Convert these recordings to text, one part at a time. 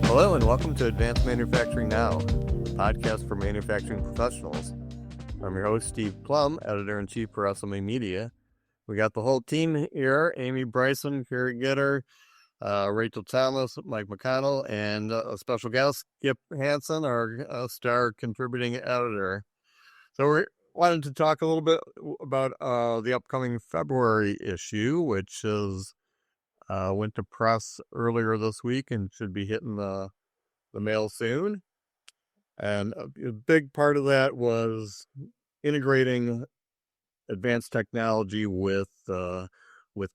Hello and welcome to Advanced Manufacturing Now, the podcast for manufacturing professionals. I'm your host, Steve Plum, Editor-in-Chief for SME Media. We got the whole team here: Amy Bryson, Carrie Gitter, Rachel Thomas, Mike McConnell, and a special guest, Skip Hansen, our star contributing editor. So we wanted to talk a little bit about the upcoming February issue, which is went to press earlier this week and should be hitting the mail soon. And a big part of that was integrating advanced technology with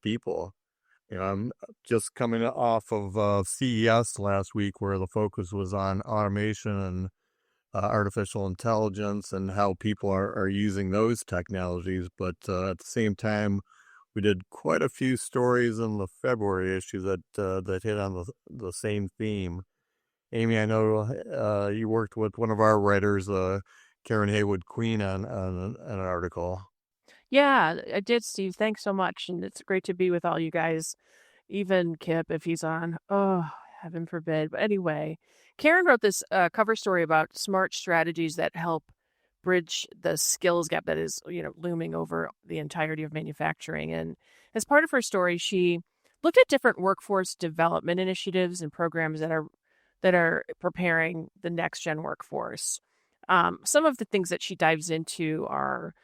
people. You know, I'm just coming off of CES last week, where the focus was on automation and artificial intelligence and how people are using those technologies. But at the same time, we did quite a few stories in the February issue that hit on the same theme. Amy, I know you worked with one of our writers, Karen Haywood Queen, on an article. Yeah, I did, Steve. Thanks so much. And it's great to be with all you guys, even Kip, if he's on. Oh, heaven forbid. But anyway, Karen wrote this cover story about smart strategies that help bridge the skills gap that is, looming over the entirety of manufacturing. And as part of her story, she looked at different workforce development initiatives and programs that are preparing the next gen workforce. Some of the things that she dives into are,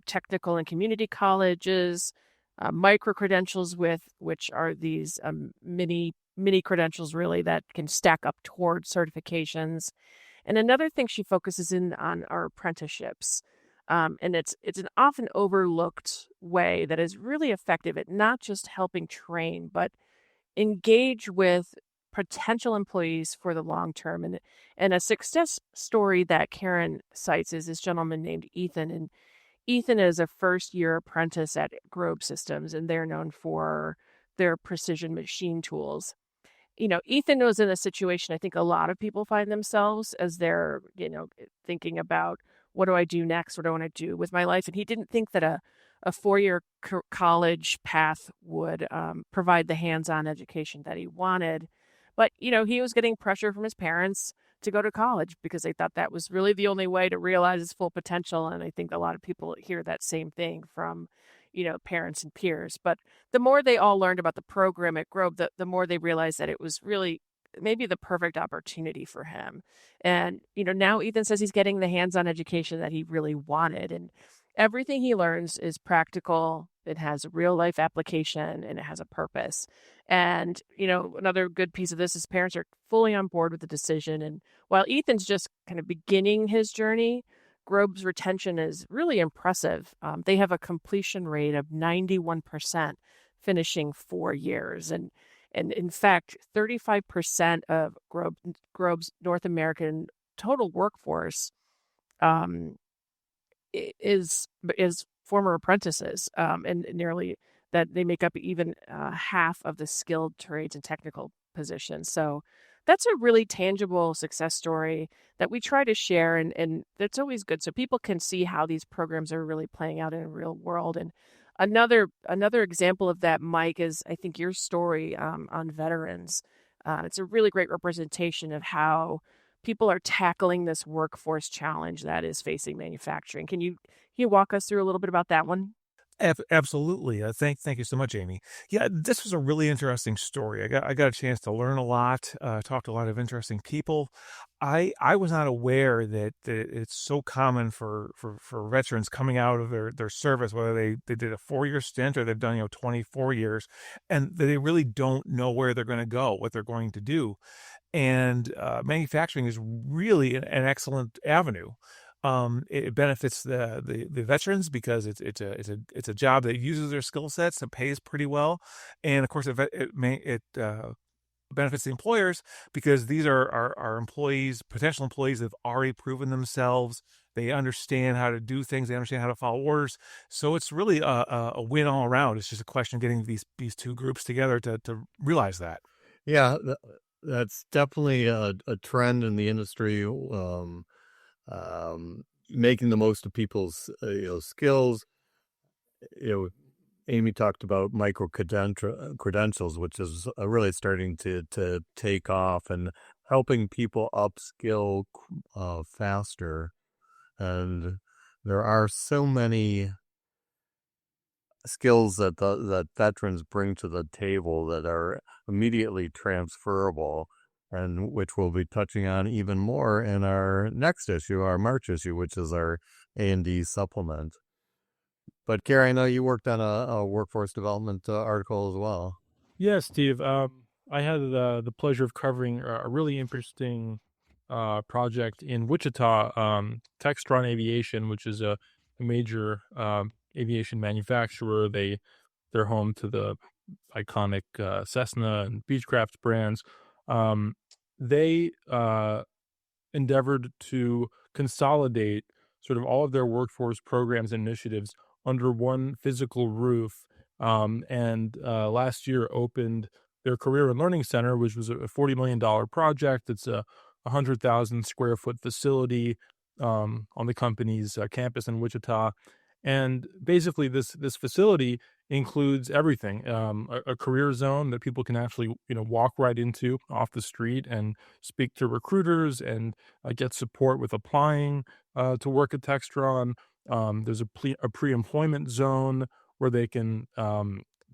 technical and community colleges, micro-credentials, which are these mini credentials, really, that can stack up toward certifications. And another thing she focuses in on are apprenticeships. And it's an often overlooked way that is really effective at not just helping train, but engage with potential employees for the long term. And a success story that Karen cites is this gentleman named Ethan. And Ethan is a first-year apprentice at Grobe Systems, and they're known for their precision machine tools. Ethan was in a situation I think a lot of people find themselves as they're, thinking about, what do I do next? What do I want to do with my life? And he didn't think that a 4-year college path would provide the hands-on education that he wanted. But, he was getting pressure from his parents to go to college because they thought that was really the only way to realize his full potential. And I think a lot of people hear that same thing from, parents and peers. But the more they all learned about the program at Grove, the more they realized that it was really maybe the perfect opportunity for him. And, now Ethan says he's getting the hands-on education that he really wanted. And everything he learns is practical. It has a real life application and it has a purpose. And, another good piece of this is parents are fully on board with the decision. And while Ethan's just kind of beginning his journey, Grobe's retention is really impressive. They have a completion rate of 91%, finishing 4 years. And in fact, 35% of Grobe's North American total workforce is former apprentices, and nearly that they make up even half of the skilled trades and technical positions. So that's a really tangible success story that we try to share, and that's always good so people can see how these programs are really playing out in the real world. And another example of that, Mike, is I think your story on veterans. It's a really great representation of how people are tackling this workforce challenge that is facing manufacturing. Can you walk us through a little bit about that one? Absolutely. Thank you so much, Amy. Yeah, this was a really interesting story. I got a chance to learn a lot, talk to a lot of interesting people. I was not aware that it's so common for veterans coming out of their service, whether they did a 4-year stint or they've done 24 years, and they really don't know where they're going to go, what they're going to do. And manufacturing is really an excellent avenue. It benefits the veterans because it's a job that uses their skill sets and pays pretty well, and of course it benefits the employers because these are our employees, potential employees that have already proven themselves. They understand how to do things. They understand how to follow orders. So it's really a win all around. It's just a question of getting these two groups together to realize that. Yeah, that's definitely a trend in the industry. Making the most of people's skills. Amy talked about micro credentials, which is really starting to take off and helping people upskill faster. And there are so many skills that veterans bring to the table that are immediately transferable, and which we'll be touching on even more in our next issue, our March issue, which is our A&D supplement. But Carrie, I know you worked on a workforce development article as well. Yeah, Steve. I had the pleasure of covering a really interesting project in Wichita, Textron Aviation, which is a major aviation manufacturer. They're home to the iconic Cessna and Beechcraft brands. They endeavored to consolidate sort of all of their workforce programs and initiatives under one physical roof. And last year opened their Career and Learning Center, which was a $40 million project. It's a 100,000 square foot facility on the company's campus in Wichita. And basically, this facility includes everything: a career zone that people can actually walk right into off the street and speak to recruiters and get support with applying to work at Textron. There's a pre-employment zone where they can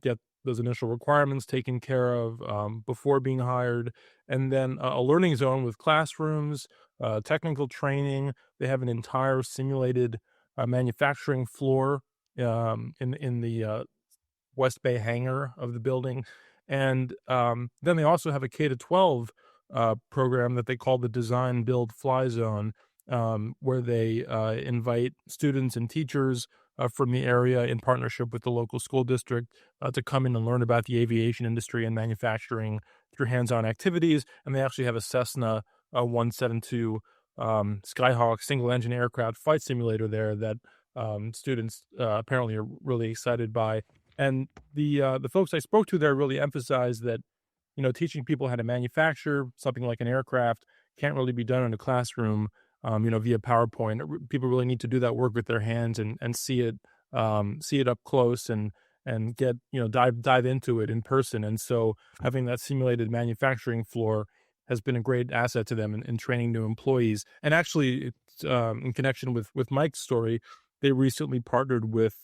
get those initial requirements taken care of before being hired, and then a learning zone with classrooms, technical training. They have an entire simulated manufacturing floor in the West Bay hangar of the building. And then they also have a K to 12 program that they call the Design Build Fly Zone, where they invite students and teachers from the area in partnership with the local school district to come in and learn about the aviation industry and manufacturing through hands-on activities. And they actually have a Cessna 172 Skyhawk single-engine aircraft flight simulator there that students apparently are really excited by. And the folks I spoke to there really emphasized that teaching people how to manufacture something like an aircraft can't really be done in a classroom, via PowerPoint. People really need to do that work with their hands and see it up close and get dive into it in person. And so having that simulated manufacturing floor has been a great asset to them in training new employees. And actually, it's, in connection with Mike's story, they recently partnered with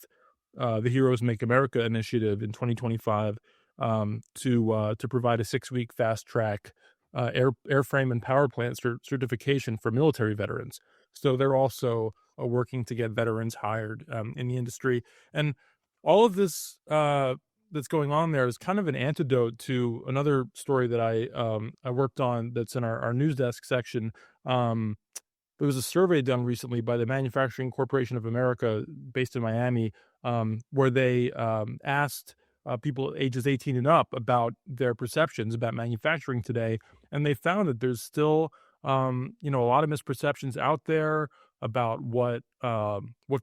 the Heroes Make America initiative in 2025 to provide a 6-week fast track airframe and power plant certification for military veterans. So they're also working to get veterans hired in the industry. And all of this that's going on there is kind of an antidote to another story that I worked on that's in our news desk section. There was a survey done recently by the Manufacturing Corporation of America based in Miami, where they asked people ages 18 and up about their perceptions about manufacturing today. And they found that there's still, a lot of misperceptions out there about what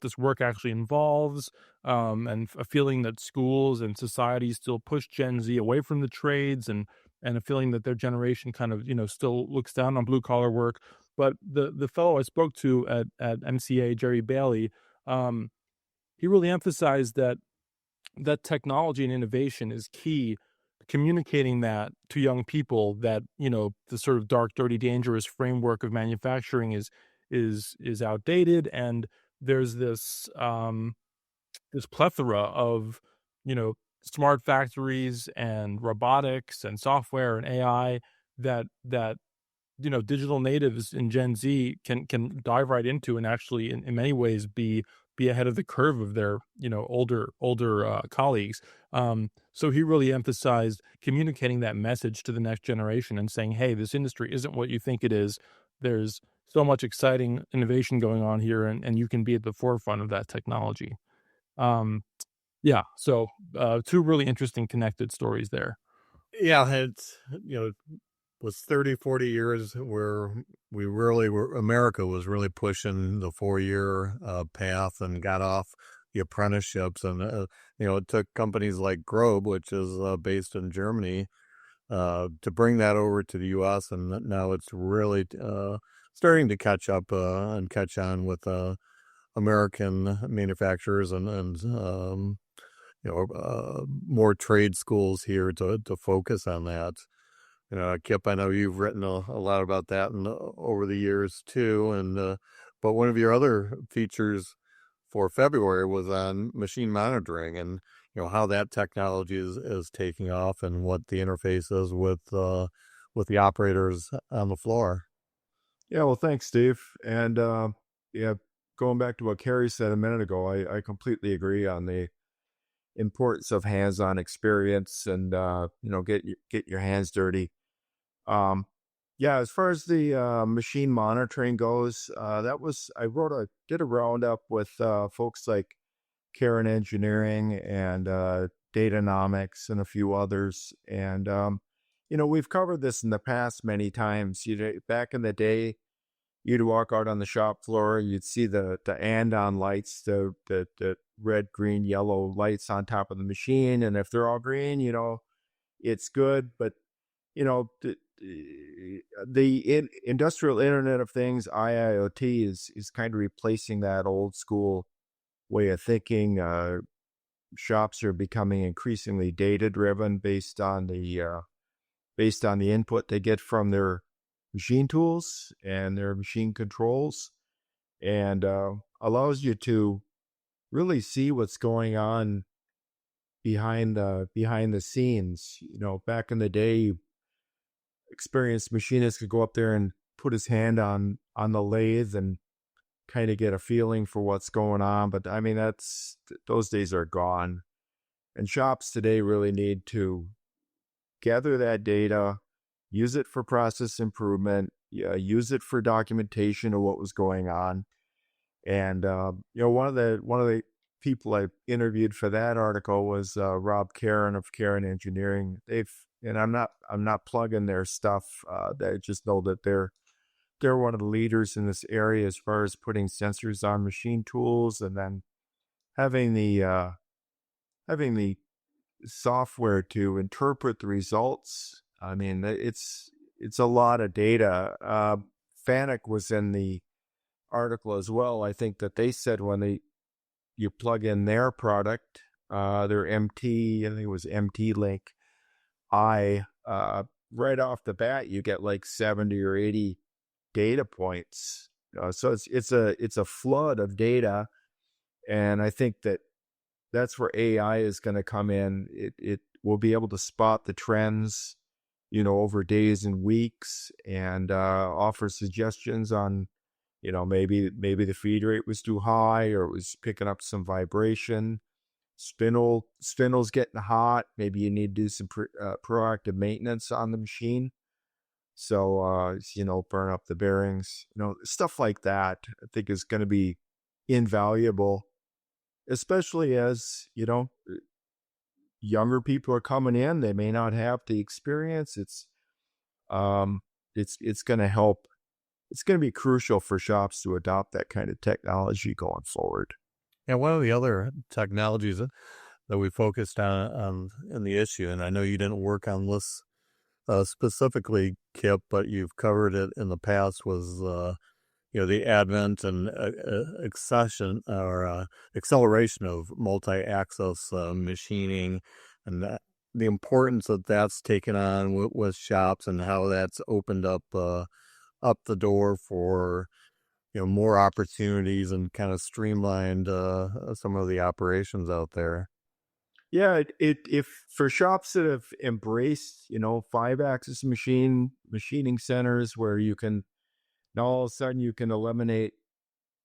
this work actually involves, and a feeling that schools and society still push Gen Z away from the trades, and a feeling that their generation kind of, still looks down on blue collar work. But the fellow I spoke to at MCA, Jerry Bailey, he really emphasized that technology and innovation is key to communicating that to young people, that the sort of dark, dirty, dangerous framework of manufacturing is outdated, and there's this plethora of smart factories and robotics and software and AI that digital natives in Gen Z can dive right into, and actually in many ways be ahead of the curve of their older colleagues. So he really emphasized communicating that message to the next generation and saying, hey, this industry isn't what you think it is. There's so much exciting innovation going on here, and you can be at the forefront of that technology. So two really interesting connected stories there. Yeah, it's was 30, 40 years where America was really pushing the 4-year path and got off the apprenticeships. And, it took companies like Grobe, which is based in Germany, to bring that over to the U.S. And now it's really starting to catch up and catch on with American manufacturers and more trade schools here to focus on that. Kip, I know you've written a lot about that over the years too, and but one of your other features for February was on machine monitoring and how that technology is taking off and what the interface is with the operators on the floor. Yeah, well, thanks, Steve. And yeah, going back to what Carrie said a minute ago, I completely agree on the importance of hands-on experience and get your hands dirty. Um, yeah, as far as the machine monitoring goes, I did a roundup with folks like Karen Engineering and Datanomics and a few others, and we've covered this in the past many times. Back in the day, you'd walk out on the shop floor, you'd see the andon lights, the red, green, yellow lights on top of the machine, and if they're all green, it's good. But the industrial Internet of Things, IIoT, is kind of replacing that old school way of thinking. Shops are becoming increasingly data driven based on the input they get from their machine tools and their machine controls, and allows you to really see what's going on behind the scenes. Back in the day, experienced machinist could go up there and put his hand on the lathe and kind of get a feeling for what's going on. But I mean, those days are gone. And shops today really need to gather that data, use it for process improvement, use it for documentation of what was going on. And one of the people I interviewed for that article was Rob Karen of Karen Engineering. And I'm not plugging their stuff. I just know that they're one of the leaders in this area as far as putting sensors on machine tools, and then having the software to interpret the results. I mean, it's a lot of data. Fanuc was in the article as well. I think that they said when you plug in their product, their MT, I think it was MT Link right off the bat, you get like 70 or 80 data points. So it's a flood of data, and I think that's where AI is going to come in. It will be able to spot the trends, over days and weeks, and offer suggestions on, maybe the feed rate was too high, or it was picking up some vibration. Spindle's getting hot. Maybe you need to do some proactive maintenance on the machine. So, burn up the bearings, stuff like that, I think is going to be invaluable, especially as, younger people are coming in. They may not have the experience. It's going to help. It's going to be crucial for shops to adopt that kind of technology going forward. And one of the other technologies that we focused on in the issue, and I know you didn't work on this specifically, Kip, but you've covered it in the past, was the advent and acceleration of multi-axis machining, and the importance that that's taken on with shops, and how that's opened up the door for more opportunities and kind of streamlined some of the operations out there. Yeah, if for shops that have embraced 5-axis machining centers where you can now all of a sudden you can eliminate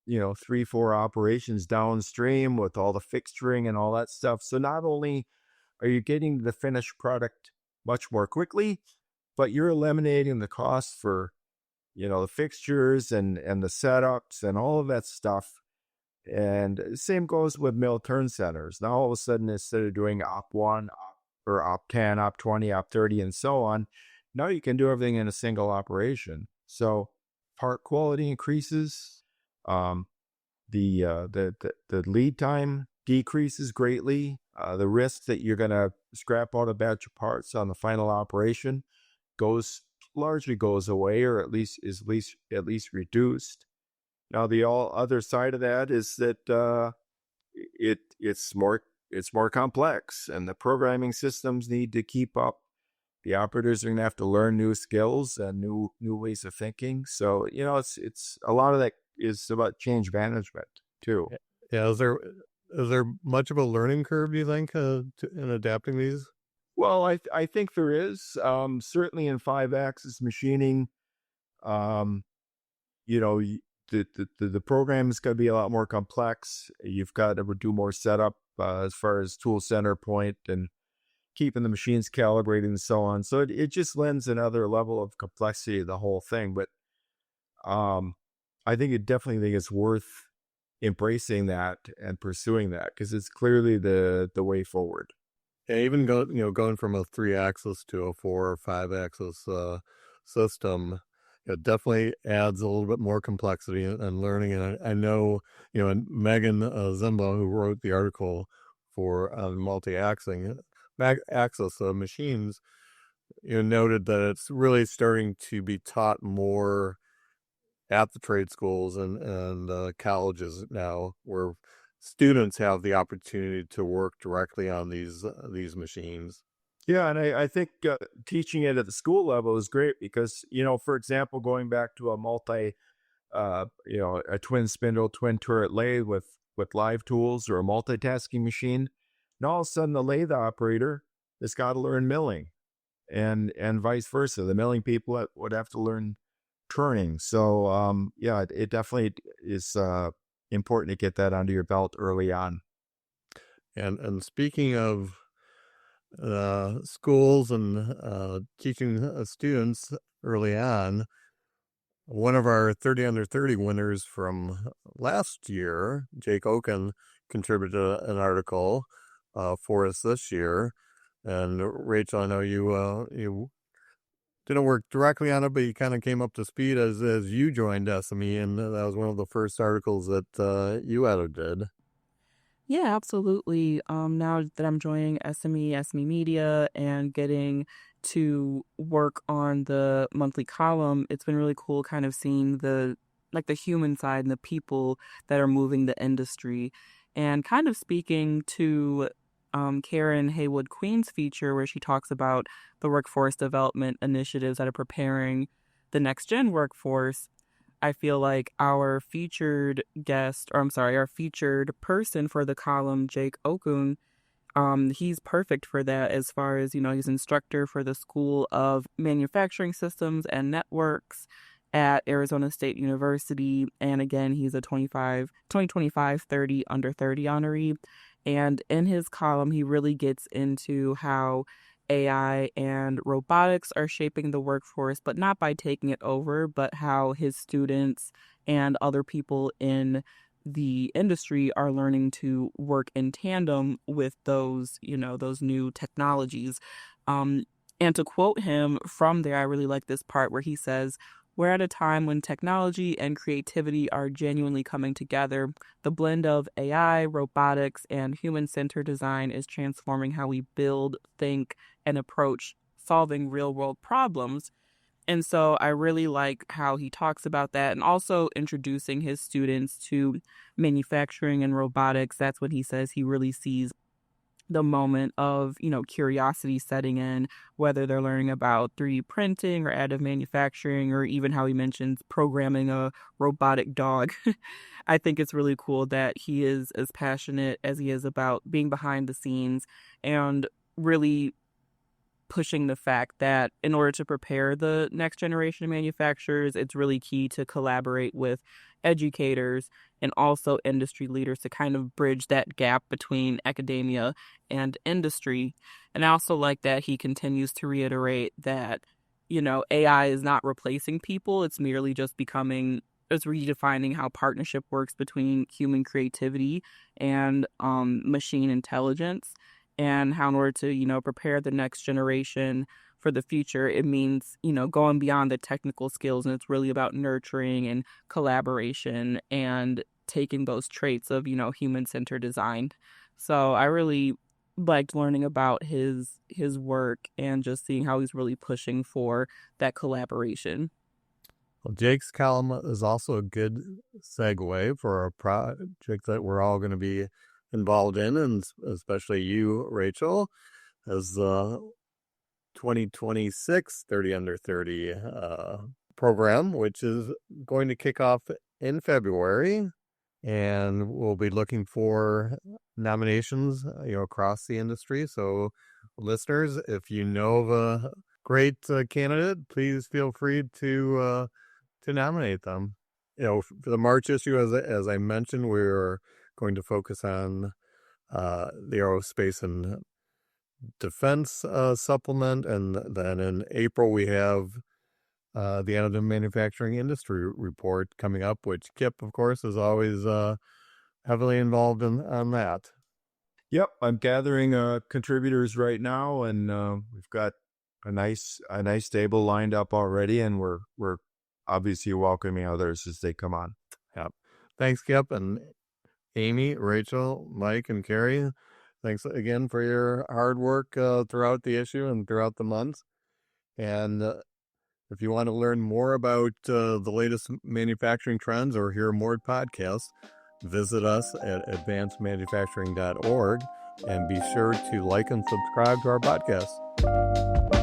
3-4 operations downstream with all the fixturing and all that stuff. So not only are you getting the finished product much more quickly, but you're eliminating the cost for the fixtures and the setups and all of that stuff. And same goes with mill turn centers. Now all of a sudden, instead of doing op 1 or op 10, op 20, op 30, and so on, now you can do everything in a single operation. So part quality increases. The lead time decreases greatly. The risk that you're going to scrap out a batch of parts on the final operation largely goes away, or at least reduced. Now, the all other side of that is that it's more complex, and the programming systems need to keep up. The operators are going to have to learn new skills and new ways of thinking. So it's a lot of that is about change management too. Yeah, is there much of a learning curve, do you think, in adapting these? Well, I think there is, certainly in 5-axis machining. Um, the program is going to be a lot more complex. You've got to do more setup as far as tool center point and keeping the machines calibrated and so on. So it just lends another level of complexity to the whole thing. But I definitely think it's worth embracing that and pursuing that, because it's clearly the way forward. Yeah, even going from a 3-axis to a 4 or 5-axis system, it definitely adds a little bit more complexity and learning. And I know, and Megan Zimba, who wrote the article for multi-axis machines, noted that it's really starting to be taught more at the trade schools and colleges now, where students have the opportunity to work directly on these machines. Yeah, and I think teaching it at the school level is great because, for example, going back to a twin spindle, twin turret lathe with live tools or a multitasking machine, and all of a sudden the lathe operator has got to learn milling, and vice versa. The milling people would have to learn turning. So yeah, it definitely is important to get that under your belt early on. And speaking of schools and teaching students early on, one of our 30 under 30 winners from last year, Jake Oken, contributed an article for us this year. And Rachel, I know you didn't work directly on it, but you kind of came up to speed as you joined SME, and that was one of the first articles that you edited. Yeah, absolutely. Now that I'm joining SME Media, and getting to work on the monthly column, it's been really cool kind of seeing the human side and the people that are moving the industry, and kind of speaking to Karen Haywood Queen's feature where she talks about the workforce development initiatives that are preparing the next gen workforce. I feel like our featured guest, or I'm sorry, our featured person for the column, Jake Okun, he's perfect for that, as far as, he's instructor for the School of Manufacturing Systems and Networks at Arizona State University. And again, he's a 2025 30 under 30 honoree. And in his column, he really gets into how AI and robotics are shaping the workforce, but not by taking it over, but how his students and other people in the industry are learning to work in tandem with those new technologies. And to quote him from there, I really like this part where he says, "We're at a time when technology and creativity are genuinely coming together. The blend of AI, robotics, and human-centered design is transforming how we build, think, and approach solving real-world problems." And so I really like how he talks about that, and also introducing his students to manufacturing and robotics. That's when he says he really sees the moment of, curiosity setting in, whether they're learning about 3D printing or additive manufacturing, or even how he mentions programming a robotic dog. I think it's really cool that he is as passionate as he is about being behind the scenes, and really pushing the fact that in order to prepare the next generation of manufacturers, it's really key to collaborate with educators and also industry leaders to kind of bridge that gap between academia and industry. And I also like that he continues to reiterate that, AI is not replacing people. It's merely just it's redefining how partnership works between human creativity and machine intelligence, and how in order to, prepare the next generation for the future, it means, going beyond the technical skills, and it's really about nurturing and collaboration and taking those traits of, human-centered design. So I really liked learning about his work, and just seeing how he's really pushing for that collaboration. Well, Jake's column is also a good segue for a project that we're all going to be involved in, and especially you, Rachel, as the 2026 30 Under 30 program, which is going to kick off in February. And we'll be looking for nominations, across the industry. So, listeners, if you know of a great candidate, please feel free to nominate them. For the March issue, as I mentioned, we're going to focus on the aerospace and defense supplement, and then in April we have the additive manufacturing industry report coming up, which Kip, of course, is always heavily involved on that. Yep, I'm gathering contributors right now, and we've got a nice table lined up already, and we're obviously welcoming others as they come on. Yep. Thanks, Kip, and Amy, Rachel, Mike, and Carrie. Thanks again for your hard work throughout the issue and throughout the month. And if you want to learn more about the latest manufacturing trends or hear more podcasts, visit us at advancedmanufacturing.org and be sure to like and subscribe to our podcast.